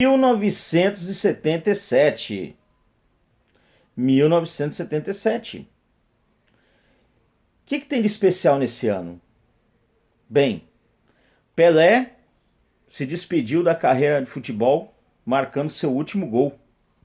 1977. 1977. O que tem de especial nesse ano? Bem, Pelé se despediu da carreira de futebol marcando seu último gol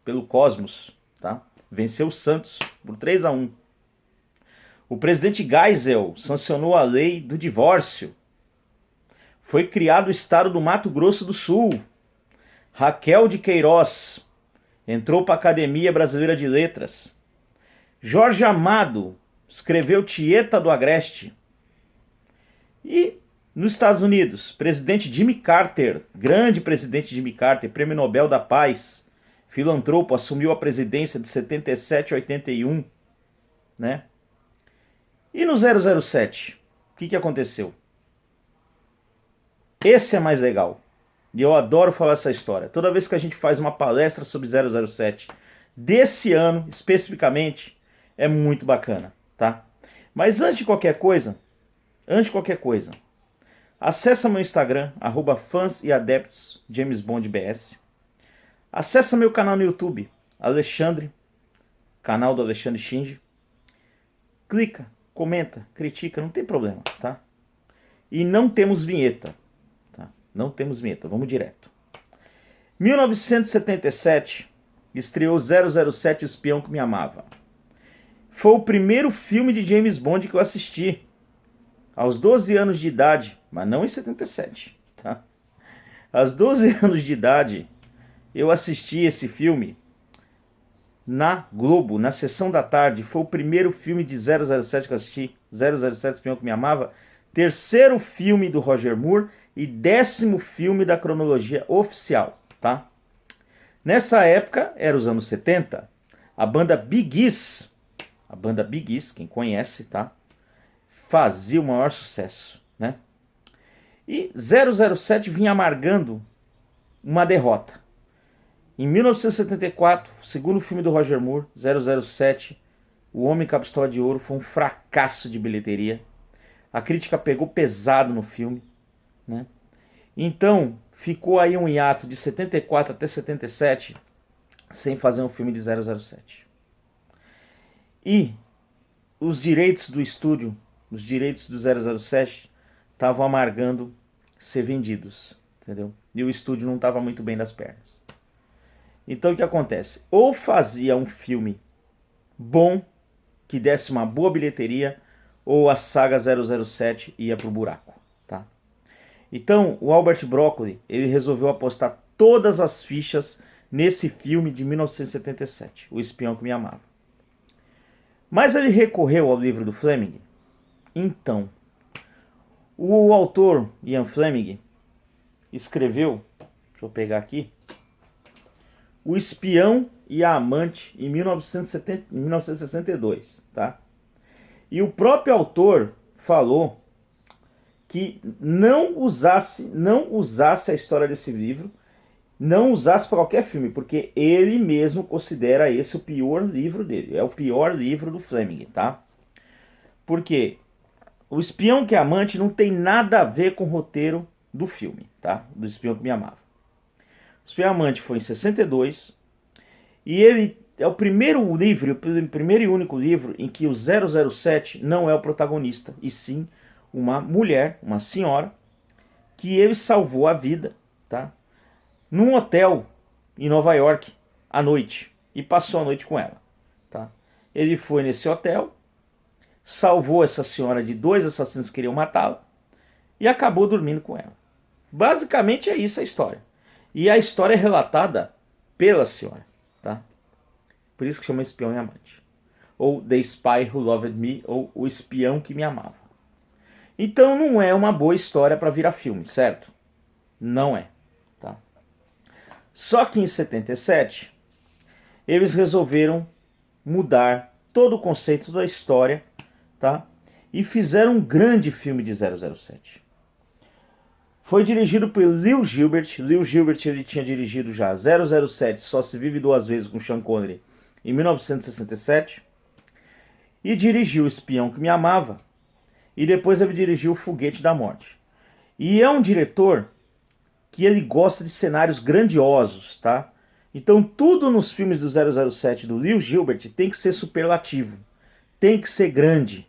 pelo Cosmos, tá? Venceu o Santos por 3-1. O presidente Geisel sancionou a lei do divórcio. Foi criado o estado do Mato Grosso do Sul. Raquel de Queiroz entrou para a Academia Brasileira de Letras. Jorge Amado escreveu Tieta do Agreste. E nos Estados Unidos, presidente Jimmy Carter, grande presidente Jimmy Carter, prêmio Nobel da Paz, filantropo, assumiu a presidência de 77 a 81, né? E no 007, o que aconteceu? Esse é mais legal. E eu adoro falar essa história. Toda vez que a gente faz uma palestra sobre 007, desse ano especificamente, é muito bacana, tá? Mas antes de qualquer coisa, acessa meu Instagram, @fãs e adeptos James Bond BS. Acessa meu canal no YouTube, Alexandre, canal do Alexandre Shinji. Clica, comenta, critica, não tem problema, tá? E não temos vinheta, tá? Não temos vinheta, vamos direto. 1977, estreou 007, O Espião que Me Amava. Foi o primeiro filme de James Bond que eu assisti aos 12 anos de idade, mas não em 77, tá? Aos 12 anos de idade, eu assisti esse filme na Globo, na sessão da tarde. Foi o primeiro filme de 007 que eu assisti, 007 Espião que Me Amava, terceiro filme do Roger Moore e 10º filme da cronologia oficial, tá? Nessa época, era os anos 70, a banda Bee Gees, quem conhece, tá? Fazia o maior sucesso, né? E 007 vinha amargando uma derrota. Em 1974, o segundo filme do Roger Moore, 007, O Homem com a Pistola de Ouro, foi um fracasso de bilheteria. A crítica pegou pesado no filme, né? Então, ficou aí um hiato de 74 até 77 sem fazer um filme de 007. E os direitos do estúdio, os direitos do 007 estavam amargando ser vendidos, entendeu? E o estúdio não estava muito bem das pernas. Então o que acontece? Ou fazia um filme bom, que desse uma boa bilheteria, ou a saga 007 ia pro buraco, tá? Então o Albert Broccoli, ele resolveu apostar todas as fichas nesse filme de 1977, O Espião que Me Amava. Mas ele recorreu ao livro do Fleming? Então, o autor Ian Fleming escreveu, deixa eu pegar aqui, O Espião e a Amante em 1962, tá? E o próprio autor falou que não usasse a história desse livro, não usasse para qualquer filme, porque ele mesmo considera esse o pior livro dele. É o pior livro do Fleming, tá? Porque O Espião que é Amante não tem nada a ver com o roteiro do filme, tá? Do Espião que Me Amava. O Espião Amante foi em 62 e ele é o primeiro e único livro em que o 007 não é o protagonista, e sim uma mulher, uma senhora, que ele salvou a vida, tá? Num hotel em Nova York à noite e passou a noite com ela, tá? Ele foi nesse hotel, salvou essa senhora de 2 assassinos que queriam matá-la e acabou dormindo com ela. Basicamente é isso a história. E a história é relatada pela senhora, tá? Por isso que chama Espião e Amante. Ou The Spy Who Loved Me, ou O Espião que Me Amava. Então não é uma boa história para virar filme, certo? Não é, tá? Só que em 77, eles resolveram mudar todo o conceito da história, tá? E fizeram um grande filme de 007. Foi dirigido por Leo Gilbert. Leo Gilbert, ele tinha dirigido já 007, Só se Vive Duas Vezes, com Sean Connery, em 1967. E dirigiu O Espião que Me Amava. E depois ele dirigiu O Foguete da Morte. E é um diretor que ele gosta de cenários grandiosos, tá? Então tudo nos filmes do 007 do Leo Gilbert tem que ser superlativo, tem que ser grande,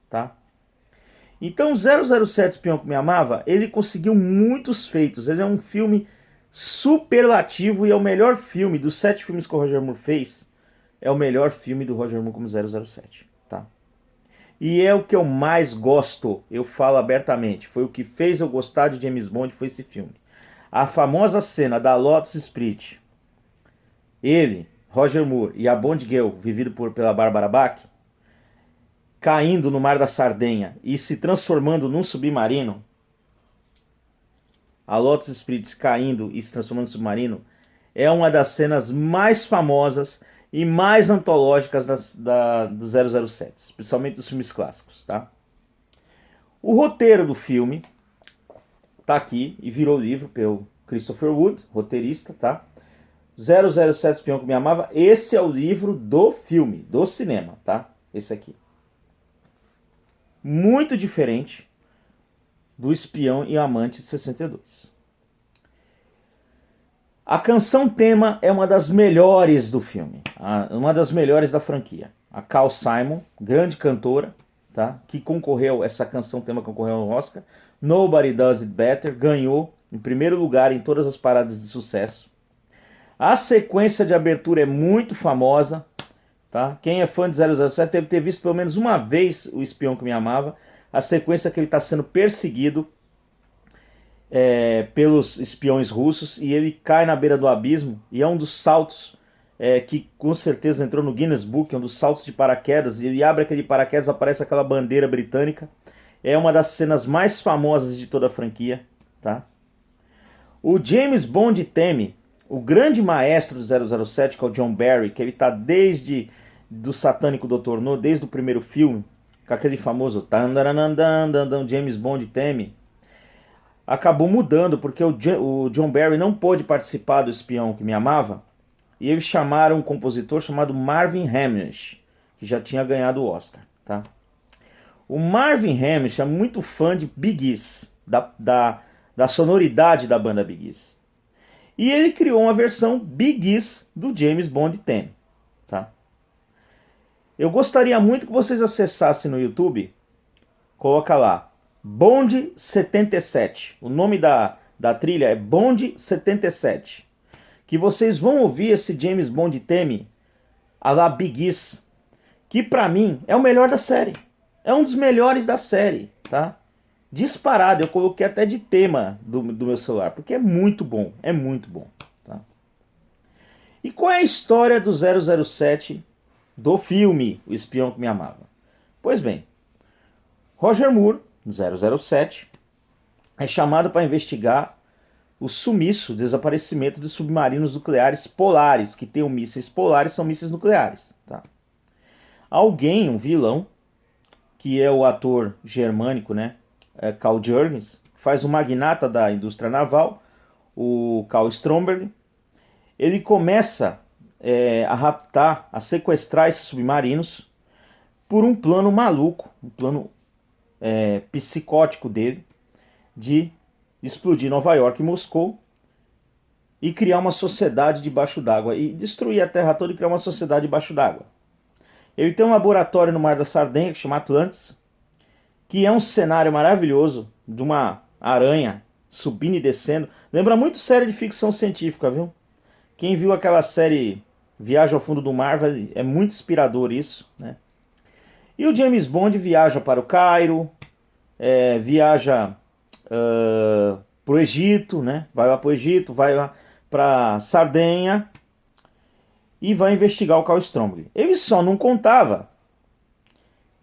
tá? Então 007 Espião que Me Amava, ele conseguiu muitos feitos, ele é um filme superlativo e é o melhor filme dos 7 filmes que o Roger Moore fez, é o melhor filme do Roger Moore como 007, tá? E é o que eu mais gosto, eu falo abertamente, foi o que fez eu gostar de James Bond, foi esse filme. A famosa cena da Lotus Sprit, ele, Roger Moore e a Bond Girl, vivido pela Barbara Bach, caindo no Mar da Sardenha e se transformando num submarino, a Lotus Sprit caindo e se transformando em submarino, é uma das cenas mais famosas e mais antológicas do 007, especialmente dos filmes clássicos, tá? O roteiro do filme tá aqui e virou livro pelo Christopher Wood, roteirista, tá? 007 Espião que Me Amava, esse é o livro do filme, do cinema, tá? Esse aqui. Muito diferente do Espião e Amante de 62. A canção tema é uma das melhores do filme, uma das melhores da franquia. A Carl Simon, grande cantora, tá? Que concorreu, essa canção tema concorreu ao Oscar. Nobody Does It Better, ganhou em primeiro lugar em todas as paradas de sucesso. A sequência de abertura é muito famosa, tá? Quem é fã de 007 deve ter visto pelo menos uma vez o Espião que Me Amava, a sequência que ele está sendo perseguido pelos espiões russos e ele cai na beira do abismo, e é um dos saltos que com certeza entrou no Guinness Book, é um dos saltos de paraquedas, e ele abre aquele paraquedas, aparece aquela bandeira britânica, é uma das cenas mais famosas de toda a franquia, tá? O James Bond teme, o grande maestro do 007, que é o John Barry, que ele tá desde do Satânico Dr. No, desde o primeiro filme, com aquele famoso James Bond teme, acabou mudando, porque o John Barry não pôde participar do Espião que Me Amava, e eles chamaram um compositor chamado Marvin Hamlish, que já tinha ganhado o Oscar, tá? O Marvin Hamlish é muito fã de Bee Gees, da sonoridade da banda Bee Gees. E ele criou uma versão Bee Gees do James Bond Theme, tá? Eu gostaria muito que vocês acessassem no YouTube, coloca lá, Bond 77. O nome da trilha é Bond 77. Que vocês vão ouvir esse James Bond Theme a la Bee Gees, que pra mim é o melhor da série. É um dos melhores da série, tá? Disparado, eu coloquei até de tema do meu celular, porque é muito bom, tá? E qual é a história do 007 do filme O Espião que Me Amava? Pois bem, Roger Moore, 007, é chamado para investigar o sumiço, o desaparecimento de submarinos nucleares polares, que tem mísseis polares, são mísseis nucleares, tá? Alguém, um vilão, que é o ator germânico, né, Carl Jurgens, faz o magnata da indústria naval, o Carl Stromberg, ele começa a raptar, a sequestrar esses submarinos por um plano maluco, um plano psicótico dele, de explodir Nova York e Moscou e criar uma sociedade debaixo d'água, e destruir a Terra toda e criar uma sociedade debaixo d'água. Ele tem um laboratório no Mar da Sardenha, que chama Atlantis, que é um cenário maravilhoso de uma aranha subindo e descendo. Lembra muito série de ficção científica, viu? Quem viu aquela série Viagem ao Fundo do Mar, é muito inspirador isso, né? E o James Bond viaja para o Cairo, viaja para o Egito, né? Vai lá para o Egito, vai lá para Sardenha e vai investigar o Carl Stromberg. Ele só não contava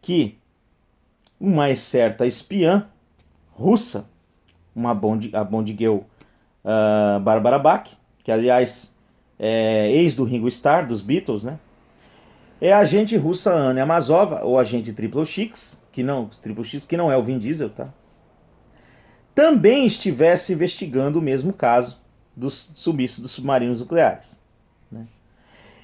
que uma certa espiã russa, a Bond Girl Barbara Bach, que aliás é ex do Ringo Starr, dos Beatles, né? É a agente russa Anna Amazova, ou agente Triple X, que não é o Vin Diesel, tá? Também estivesse investigando o mesmo caso do sumiço dos submarinos nucleares, né?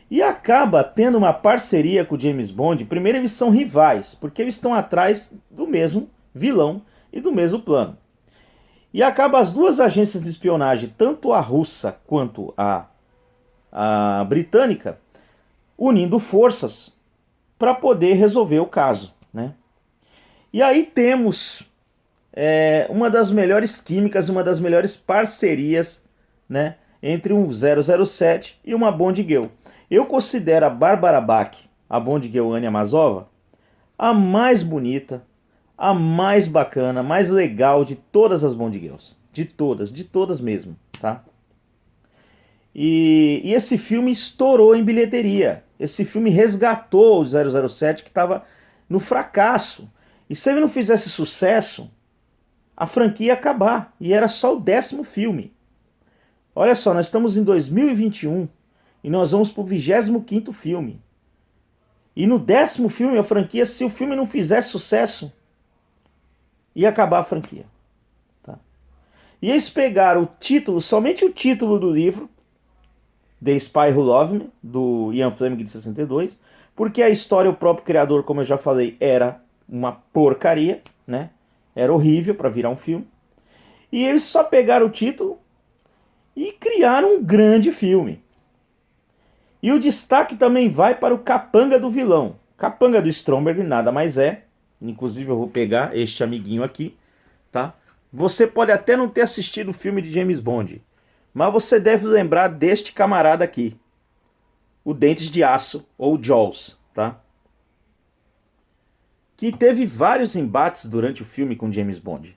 E acaba tendo uma parceria com o James Bond. Primeiro, eles são rivais, porque eles estão atrás do mesmo vilão e do mesmo plano. E acaba as duas agências de espionagem, tanto a russa quanto a britânica, unindo forças para poder resolver o caso, né? E aí temos uma das melhores químicas, uma das melhores parcerias, né, entre um 007 e uma Bond Girl. Eu considero a Bárbara Bach, a Bond Girl Anya Mazova, a mais bonita, a mais bacana, mais legal de todas as Bond Girls. De todas mesmo, tá? E esse filme estourou em bilheteria. Esse filme resgatou o 007 que estava no fracasso. E se ele não fizesse sucesso, a franquia ia acabar. E era só o 10º filme. Olha só, nós estamos em 2021 e nós vamos pro 25º filme. E no 10º filme, a franquia, se o filme não fizesse sucesso, ia acabar a franquia. Tá? E eles pegaram o título, somente o título do livro, The Spy Who Loved Me, do Ian Fleming de 62, porque a história, o próprio criador, como eu já falei, era uma porcaria, né? Era horrível para virar um filme. E eles só pegaram o título e criaram um grande filme. E o destaque também vai para o capanga do vilão. Capanga do Stromberg nada mais é, inclusive eu vou pegar este amiguinho aqui, tá? Você pode até não ter assistido o filme de James Bond, mas você deve lembrar deste camarada aqui, o Dentes de Aço, ou Jaws, tá? Que teve vários embates durante o filme com James Bond.